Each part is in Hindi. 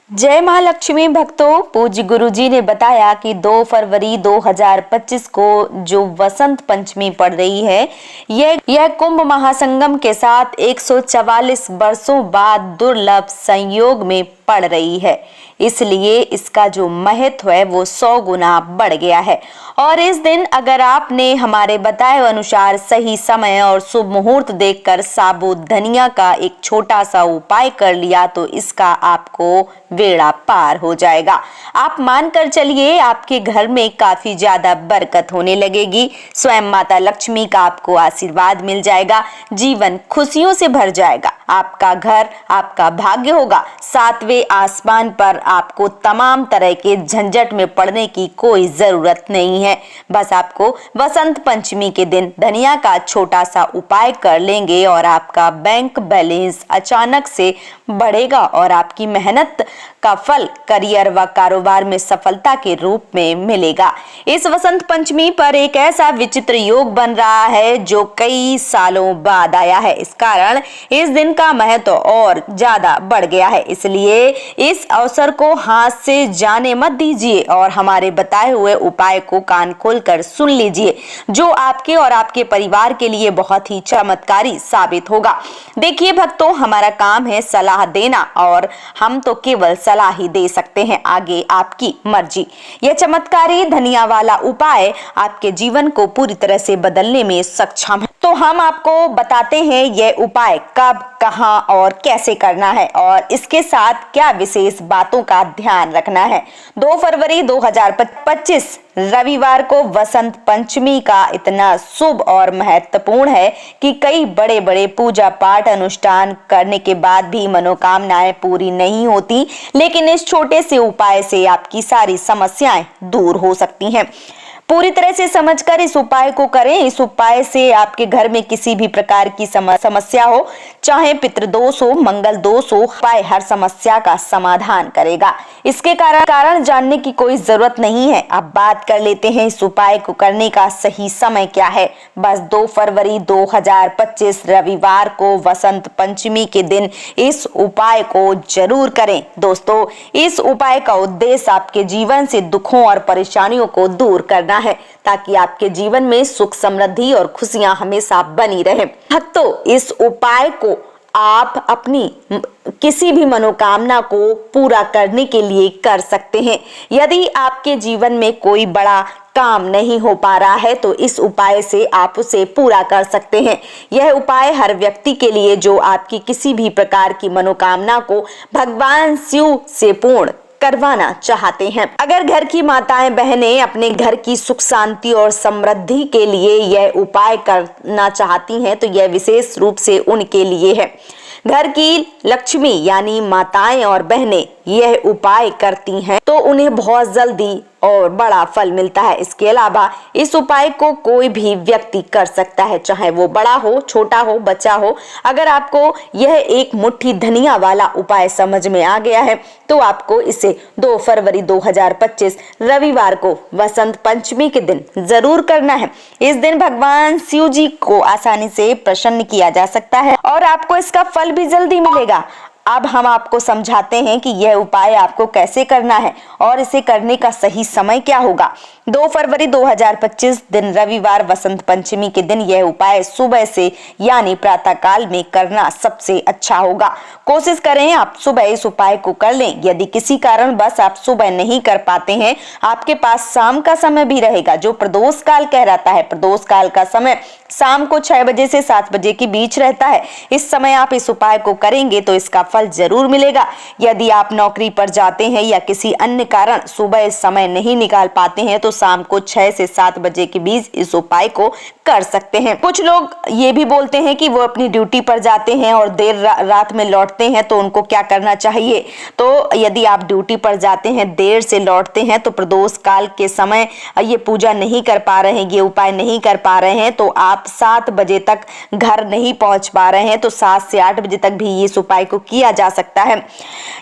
जय महालक्ष्मी भक्तों, पूज्य गुरुजी ने बताया कि 2 फरवरी 2025 को जो वसंत पंचमी पड़ रही है, यह कुंभ महासंगम के साथ 144 वर्षों बाद दुर्लभ संयोग में पड़ रही है। इसलिए इसका जो महत्व है वो 100 गुना बढ़ गया है। और इस दिन अगर आपने हमारे बताए अनुसार सही समय और शुभ मुहूर्त देखकर साबुत धनिया का एक छोटा सा उपाय कर लिया तो इसका आपको बेड़ा पार हो जाएगा। आप मानकर चलिए, आपके घर में काफी ज्यादा बरकत होने लगेगी। स्वयं माता लक्ष्मी का आपको आशीर्वाद मिल जाएगा, जीवन खुशियों से भर जाएगा। आपका घर आपका भाग्य होगा। 7वें आसमान पर आपको तमाम तरह के झंझट में पड़ने की कोई जरूरत नहीं है। बस आपको वसंत पंचमी के दिन धनिया का छोटा सा उपाय कर लेंगे और आपका बैंक बैलेंस अचानक से बढ़ेगा और आपकी मेहनत का फल करियर व कारोबार में सफलता के रूप में मिलेगा। इस वसंत पंचमी पर एक ऐसा विचित्र योग बन रहा है जो कई सालों बाद आया है। इस कारण इस दिन का महत्व और ज्यादा बढ़ गया है। इसलिए इस अवसर को हाथ से जाने मत दीजिए और हमारे बताए हुए उपाय को कान खोलकर सुन लीजिए, जो आपके और आपके परिवार के लिए बहुत ही चमत्कारी साबित होगा। देखिए भक्तों, हमारा काम है सलाह देना और हम तो केवल सलाह ही दे सकते हैं, आगे आपकी मर्जी। यह चमत्कारी धनिया वाला उपाय आपके जीवन को पूरी तरह से बदलने में सक्षम है। तो हम आपको बताते हैं यह उपाय कब, कहां और कैसे करना है और इसके साथ क्या विशेष बातों का ध्यान रखना है। 2 फरवरी 2025 रविवार को वसंत पंचमी का इतना शुभ और महत्वपूर्ण है कि कई बड़े बड़े पूजा पाठ अनुष्ठान करने के बाद भी मनोकामनाएं पूरी नहीं होती, लेकिन इस छोटे से उपाय से आपकी सारी समस्याएं दूर हो सकती हैं। पूरी तरह से समझकर इस उपाय को करें। इस उपाय से आपके घर में किसी भी प्रकार की समस्या हो, चाहे पितृदोष हो, मंगल दोष हो, उपाय हर समस्या का समाधान करेगा। इसके कारण जानने की कोई जरूरत नहीं है। अब बात कर लेते हैं इस उपाय को करने का सही समय क्या है। बस 2 फरवरी 2025 रविवार को वसंत पंचमी के दिन इस उपाय को जरूर करें। दोस्तों, इस उपाय का उद्देश्य आपके जीवन से दुखों और परेशानियों को दूर करना है, ताकि आपके जीवन में सुख समृद्धि और खुशियां हमेशा बनी रहे। भक्तों, इस उपाय को आप अपनी किसी भी मनोकामना को पूरा करने के लिए कर सकते हैं। यदि आपके जीवन में कोई बड़ा काम नहीं हो पा रहा है तो इस उपाय से आप उसे पूरा कर सकते हैं। यह उपाय हर व्यक्ति के लिए जो आपकी किसी भी प्रकार की मनोकामना को भगवान शिव से पूर्ण करवाना चाहते हैं। अगर घर की माताएं बहनें अपने घर की सुख शांति और समृद्धि के लिए यह उपाय करना चाहती हैं तो यह विशेष रूप से उनके लिए है। घर की लक्ष्मी यानी माताएं और बहनें यह उपाय करती हैं तो उन्हें बहुत जल्दी और बड़ा फल मिलता है। इसके अलावा इस उपाय को कोई भी व्यक्ति कर सकता है, चाहे वो बड़ा हो, छोटा हो, बच्चा हो। अगर आपको यह एक मुट्ठी धनिया वाला उपाय समझ में आ गया है तो आपको इसे 2 फरवरी 2025 रविवार को वसंत पंचमी के दिन जरूर करना है। इस दिन भगवान शिव जी को आसानी से प्रसन्न किया जा सकता है और आपको इसका फल भी जल्दी मिलेगा। अब हम आपको समझाते हैं कि यह उपाय आपको कैसे करना है और इसे करने का सही समय क्या होगा। 2 फरवरी 2025 दिन रविवार वसंत पंचमी के दिन यह उपाय सुबह से यानी प्रातः काल में करना सबसे अच्छा होगा। कोशिश करें आप सुबह इस उपाय को कर लें। यदि किसी कारण बस आप सुबह नहीं कर पाते हैं, आपके पास शाम का समय भी रहेगा जो प्रदोष काल कहलाता है। प्रदोष काल का समय शाम को 6 बजे से 7 बजे के बीच रहता है। इस समय आप इस उपाय को करेंगे तो इसका फल जरूर मिलेगा। यदि आप नौकरी पर जाते हैं या किसी अन्य कारण सुबह इस समय नहीं निकाल पाते हैं तो शाम को 6 से 7 बजे के बीच इस उपाय को कर सकते हैं। कुछ लोग ये भी बोलते हैं कि वो अपनी ड्यूटी पर जाते हैं और देर रात में लौटते हैं तो उनको क्या करना चाहिए। तो यदि आप ड्यूटी पर जाते हैं, देर से लौटते हैं तो प्रदोष काल के समय ये पूजा नहीं कर पा रहे हैं, ये उपाय नहीं कर पा रहे हैं तो आप 7 बजे तक घर नहीं पहुंच पा रहे हैं तो 7 से 8 बजे तक भी इस उपाय को किया जा सकता है।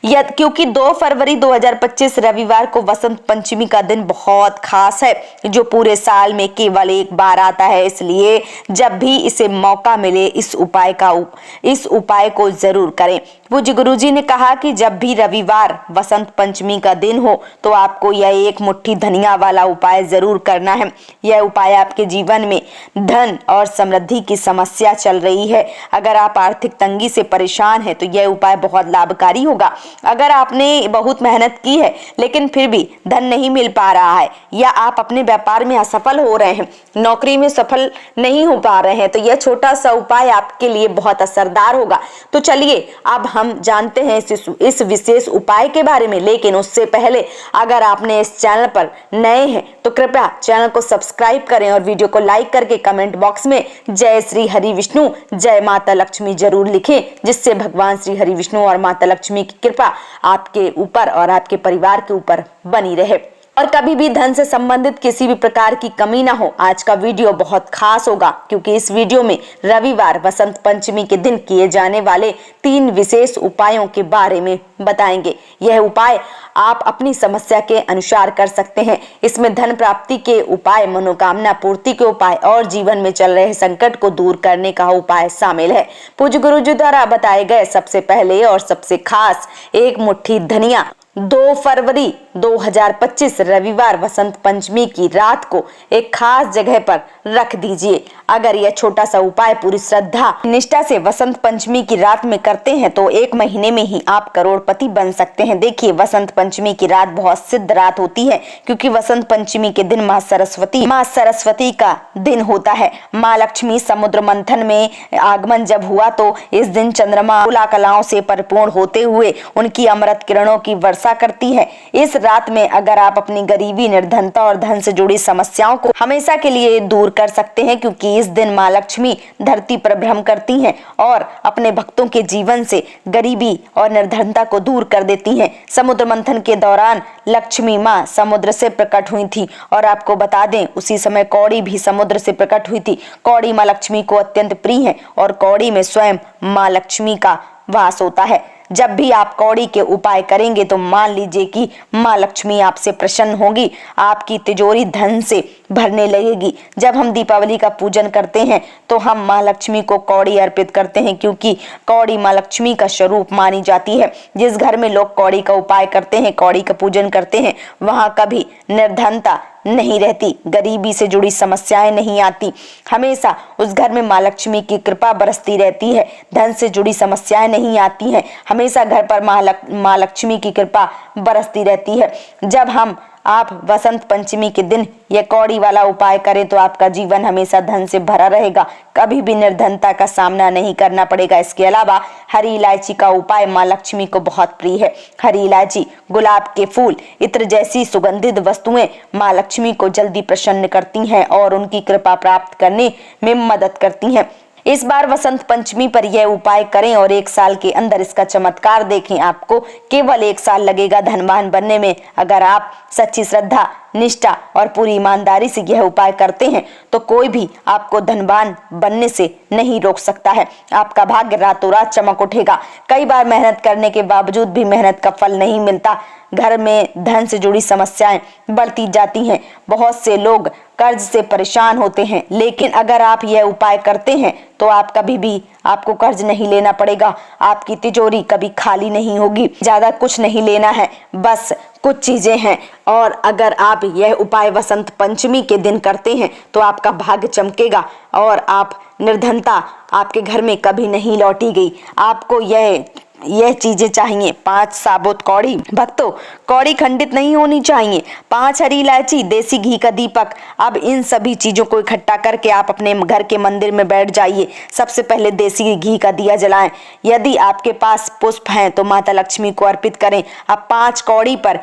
क्योंकि 2 फरवरी 2025 रविवार को वसंत पंचमी का दिन बहुत खास है जो पूरे साल में केवल एक बार आता है। इसलिए जब भी इसे मौका मिले इस उपाय को जरूर करें। पूज्य गुरुजी ने कहा कि जब भी रविवार वसंत पंचमी का दिन हो तो आपको यह एक मुट्ठी धनिया वाला उपाय जरूर करना है। यह उपाय आपके जीवन में धन और समृद्धि की समस्या चल रही है, अगर आप आर्थिक तंगी से परेशान हैं तो यह उपाय बहुत लाभकारी होगा। अगर आपने बहुत मेहनत की है लेकिन फिर भी धन नहीं मिल पा रहा है, या आप अपने व्यापार में असफल हो रहे हैं, नौकरी में सफल नहीं हो पा रहे हैं, तो यह छोटा सा उपाय आपके लिए बहुत असरदार होगा। तो चलिए अब हम जानते हैं इस विशेष उपाय के बारे में। लेकिन उससे पहले अगर आपने इस चैनल पर नए हैं तो कृपया चैनल को सब्सक्राइब करें और वीडियो को लाइक करके कमेंट बॉक्स में जय श्री हरि विष्णु, जय माता लक्ष्मी जरूर लिखें, जिससे भगवान श्री हरि विष्णु और माता लक्ष्मी की कृपा आपके ऊपर और आपके परिवार के ऊपर बनी रहे और कभी भी धन से संबंधित किसी भी प्रकार की कमी ना हो। आज का वीडियो बहुत खास होगा क्योंकि इस वीडियो में रविवार वसंत पंचमी के दिन किए जाने वाले 3 विशेष उपायों के बारे में बताएंगे। यह उपाय आप अपनी समस्या के अनुसार कर सकते हैं। इसमें धन प्राप्ति के उपाय, मनोकामना पूर्ति के उपाय और जीवन में चल रहे संकट को दूर करने का उपाय शामिल है। पूज्य गुरु जी द्वारा बताए गए सबसे पहले और सबसे खास एक मुट्ठी धनिया 2 फरवरी 2025 रविवार वसंत पंचमी की रात को एक खास जगह पर रख दीजिए। अगर यह छोटा सा उपाय पूरी श्रद्धा निष्ठा से वसंत पंचमी की रात में करते हैं तो 1 महीने में ही आप करोड़पति बन सकते हैं। देखिए, वसंत पंचमी की रात बहुत सिद्ध रात होती है क्योंकि वसंत पंचमी के दिन माँ सरस्वती का दिन होता है। माँ लक्ष्मी समुद्र मंथन में आगमन जब हुआ तो इस दिन चंद्रमा कलाओं से परिपूर्ण होते हुए उनकी अमृत किरणों की वर्षा करती है। इस रात में अगर आप अपनी गरीबी, निर्धनता और धन से जुड़ी समस्याओं को हमेशा के लिए दूर कर सकते हैं, क्योंकि इस दिन माँ लक्ष्मी धरती पर भ्रमण करती हैं और अपने भक्तों के जीवन से गरीबी और निर्धनता को दूर कर देती हैं। समुद्र मंथन के दौरान लक्ष्मी माँ समुद्र से प्रकट हुई थी और आपको बता दें उसी समय कौड़ी भी समुद्र से प्रकट हुई थी। कौड़ी माँ लक्ष्मी को अत्यंत प्रिय है और कौड़ी में स्वयं माँ लक्ष्मी का वास होता है। जब भी आप कौड़ी के उपाय करेंगे तो मान लीजिए कि माँ लक्ष्मी आपसे प्रसन्न होगी, आपकी तिजोरी धन से भरने लगेगी। जब हम दीपावली का पूजन करते हैं तो हम माँ लक्ष्मी को कौड़ी अर्पित करते हैं, क्योंकि कौड़ी माँ लक्ष्मी का स्वरूप मानी जाती है। जिस घर में लोग कौड़ी का उपाय करते हैं, कौड़ी का पूजन करते हैं, वहां कभी निर्धनता नहीं रहती, गरीबी से जुड़ी समस्याएं नहीं आती। हमेशा उस घर में माँ लक्ष्मी की कृपा बरसती रहती है, धन से जुड़ी समस्याएं नहीं आती हैं। हमेशा घर पर माँ लक्ष्मी की कृपा बरसती रहती है। जब आप वसंत पंचमी के दिन यह कौड़ी वाला उपाय करें तो आपका जीवन हमेशा धन से भरा रहेगा, कभी भी निर्धनता का सामना नहीं करना पड़ेगा। इसके अलावा हरी इलायची का उपाय माँ लक्ष्मी को बहुत प्रिय है। हरी इलायची, गुलाब के फूल, इत्र जैसी सुगंधित वस्तुएं माँ लक्ष्मी को जल्दी प्रसन्न करती हैं और उनकी कृपा प्राप्त करने में मदद करती हैं। इस बार वसंत पंचमी पर यह उपाय करें और 1 साल के अंदर इसका चमत्कार देखें। आपको केवल 1 साल लगेगा धनवान बनने में। अगर आप सच्ची श्रद्धा, निष्ठा और पूरी ईमानदारी से यह उपाय करते हैं तो कोई भी आपको धनवान बनने से नहीं रोक सकता है। आपका भाग्य रातों रात चमक उठेगा। कई बार मेहनत करने के बावजूद भी मेहनत का फल नहीं मिलता। घर में धन से जुड़ी समस्याएं बढ़ती जाती हैं। बहुत से लोग कर्ज से परेशान होते हैं, लेकिन अगर आप यह उपाय करते हैं तो आप कभी भी आपको कर्ज नहीं लेना पड़ेगा। आपकी तिजोरी कभी खाली नहीं होगी। ज्यादा कुछ नहीं लेना है, बस कुछ चीजें हैं। और अगर आप यह उपाय वसंत पंचमी के दिन करते हैं तो आपका भाग्य चमकेगा और आप निर्धनता आपके घर में कभी नहीं लौटी गई। आपको यह चीजें चाहिए। 5 साबुत कौड़ी, भक्तों कौड़ी खंडित नहीं होनी चाहिए, 5 हरी इलायची, देसी घी का दीपक। अब इन सभी चीजों को इकट्ठा करके आप अपने घर के मंदिर में बैठ जाइए। सबसे पहले देसी घी का दिया जलाएं। यदि आपके पास पुष्प हैं तो माता लक्ष्मी को अर्पित करें। अब 5 कौड़ी पर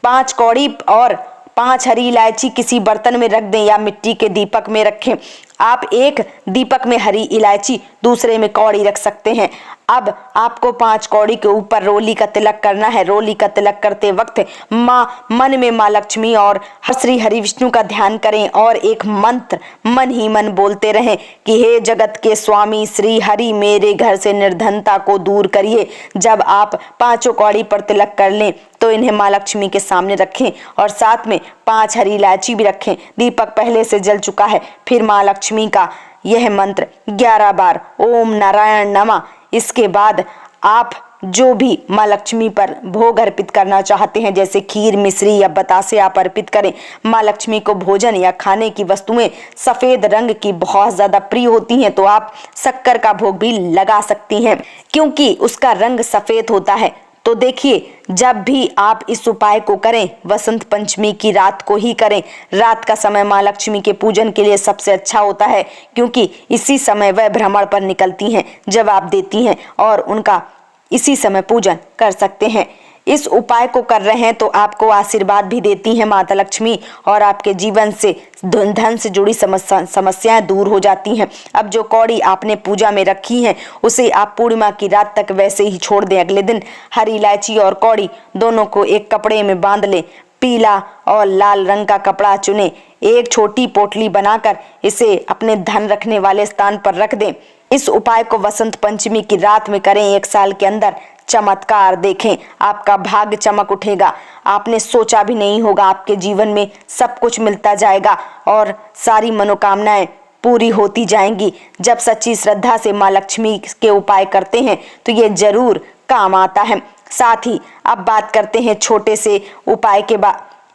5 कौड़ी और 5 हरी इलायची किसी बर्तन में रख दें या मिट्टी के दीपक में रखें। आप एक दीपक में हरी इलायची, दूसरे में कौड़ी रख सकते हैं। अब आपको 5 कौड़ी के ऊपर रोली का तिलक करना है। रोली का तिलक करते वक्त मन में माँ लक्ष्मी और श्री हरि विष्णु का ध्यान करें और एक मंत्र मन ही मन बोलते रहें कि हे जगत के स्वामी श्री हरि, मेरे घर से निर्धनता को दूर करिए। जब आप 5 कौड़ी पर तिलक कर लें तो इन्हें माँ लक्ष्मी के सामने रखें और साथ में 5 हरी इलायची भी रखें। दीपक पहले से जल चुका है। फिर माँ लक्ष्मी का यह मंत्र 11 बार ओम नारायण नमः। इसके बाद आप जो भी माँ लक्ष्मी पर भोग अर्पित करना चाहते हैं, जैसे खीर, मिश्री या बतासे आप अर्पित करें। माँ लक्ष्मी को भोजन या खाने की वस्तुएं सफेद रंग की बहुत ज्यादा प्रिय होती हैं, तो आप शक्कर का भोग भी लगा सकती हैं क्योंकि उसका रंग सफेद होता है। तो देखिए, जब भी आप इस उपाय को करें, वसंत पंचमी की रात को ही करें। रात का समय माँ लक्ष्मी के पूजन के लिए सबसे अच्छा होता है क्योंकि इसी समय वह भ्रमण पर निकलती हैं, जवाब देती हैं और उनका इसी समय पूजन कर सकते हैं। इस उपाय को कर रहे हैं तो आपको आशीर्वाद भी देती हैं माता लक्ष्मी और आपके जीवन से धन से जुड़ी समस्याएं दूर हो जाती हैं। अब जो कौड़ी आपने पूजा में रखी है उसे आप पूर्णिमा की रात तक वैसे ही छोड़ दें। अगले दिन हरी इलायची और कौड़ी दोनों को एक कपड़े में बांध लें। पीला और लाल रंग का कपड़ा चुनें। एक छोटी पोटली बनाकर इसे अपने धन रखने वाले स्थान पर रख दें। इस उपाय को वसंत पंचमी की रात में करें। 1 साल के अंदर चमत्कार देखें, आपका भाग्य चमक उठेगा। आपने सोचा भी नहीं होगा, आपके जीवन में सब कुछ मिलता जाएगा और सारी मनोकामनाएं पूरी होती जाएंगी। जब सच्ची श्रद्धा से माँ लक्ष्मी के उपाय करते हैं तो ये जरूर काम आता है। साथ ही अब बात करते हैं छोटे से उपाय के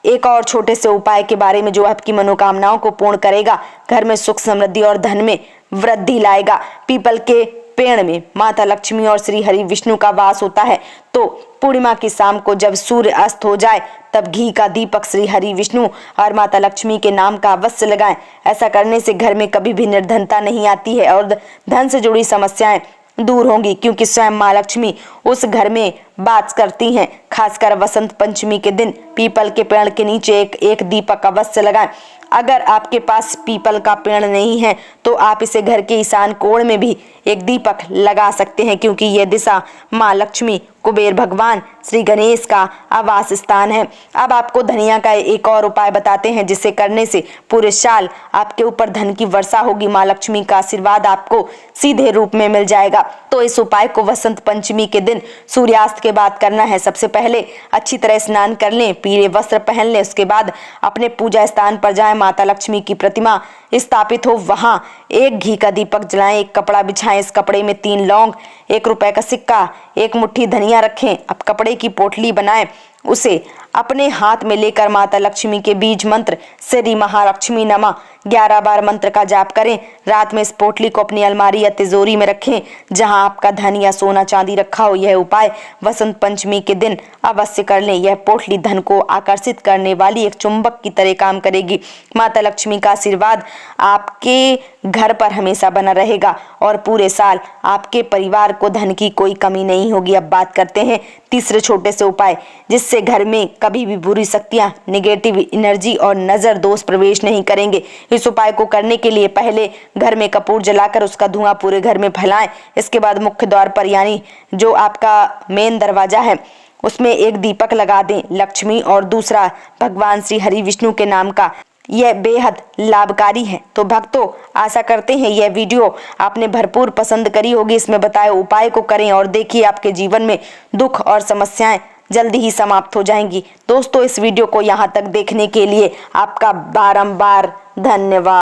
एक और छोटे से उपाय के बारे में जो आपकी मनोकामनाओं को पूर्ण करेगा, घर में सुख समृद्धि और धन में वृद्धि लाएगा। पीपल के पेड़ में माता लक्ष्मी और श्री हरि विष्णु का वास होता है, तो पूर्णिमा की शाम को जब सूर्य अस्त हो जाए तब घी का दीपक श्री हरि विष्णु और माता लक्ष्मी के नाम का अवश्य लगाएं। ऐसा करने से घर में कभी भी निर्धनता नहीं आती है और धन से जुड़ी समस्याएं दूर होंगी क्योंकि स्वयं माँ लक्ष्मी उस घर में बात करती हैं। खासकर वसंत पंचमी के दिन पीपल के पेड़ के नीचे एक दीपक अवश्य लगाएं। अगर आपके पास पीपल का पेड़ नहीं है तो आप इसे घर के ईशान कोण में भी एक दीपक लगा सकते हैं क्योंकि यह दिशा माँ लक्ष्मी, कुबेर भगवान, श्री गणेश का आवास स्थान है। अब आपको धनिया का एक और उपाय बताते हैं जिसे करने से पूरे साल आपके ऊपर धन की वर्षा होगी। माँ लक्ष्मी का आशीर्वाद आपको सीधे रूप में मिल जाएगा। तो इस उपाय को वसंत पंचमी के दिन सूर्यास्त के बाद करना है। सबसे पहले अच्छी तरह स्नान कर लें, पीले वस्त्र पहन लें। उसके बाद अपने पूजा स्थान पर जाएं, माता लक्ष्मी की प्रतिमा स्थापित हो वहां एक घी का दीपक जलाएं, एक कपड़ा बिछाएं। इस कपड़े में 3 लौंग, 1 रुपए का सिक्का, 1 मुट्ठी धनिया रखें। अब कपड़े की पोटली बनाएं, उसे अपने हाथ में लेकर माता लक्ष्मी के बीज मंत्र श्री महालक्ष्मी नमः 11 बार मंत्र का जाप करें। रात में इस पोटली को अपनी अलमारी या तिजोरी में रखें जहां आपका धन या सोना चांदी रखा हो। यह उपाय वसंत पंचमी के दिन अवश्य कर लें। यह पोटली धन को आकर्षित करने वाली एक चुंबक की तरह काम करेगी। माता लक्ष्मी का आशीर्वाद आपके घर पर हमेशा बना रहेगा और पूरे साल आपके परिवार को धन की कोई कमी नहीं होगी। अब बात करते हैं तीसरे छोटे से उपाय जिससे घर में कभी भी बुरी शक्तियां, नेगेटिव एनर्जी और नजर दोष प्रवेश नहीं करेंगे। इस उपाय को करने के लिए पहले घर में कपूर जलाकर उसका धुआं पूरे घर में फैलाएं। इसके बाद मुख्य द्वार पर यानी जो आपका मेन दरवाजा है उसमें एक दीपक लगा दें लक्ष्मी और दूसरा भगवान श्री हरि विष्णु के नाम का। यह बेहद लाभकारी है। तो भक्तों, आशा करते हैं यह वीडियो आपने भरपूर पसंद करी होगी। इसमें बताए उपाय को करें और देखिए आपके जीवन में दुख और समस्याएं जल्दी ही समाप्त हो जाएंगी। दोस्तों, इस वीडियो को यहाँ तक देखने के लिए आपका बारंबार धन्यवाद।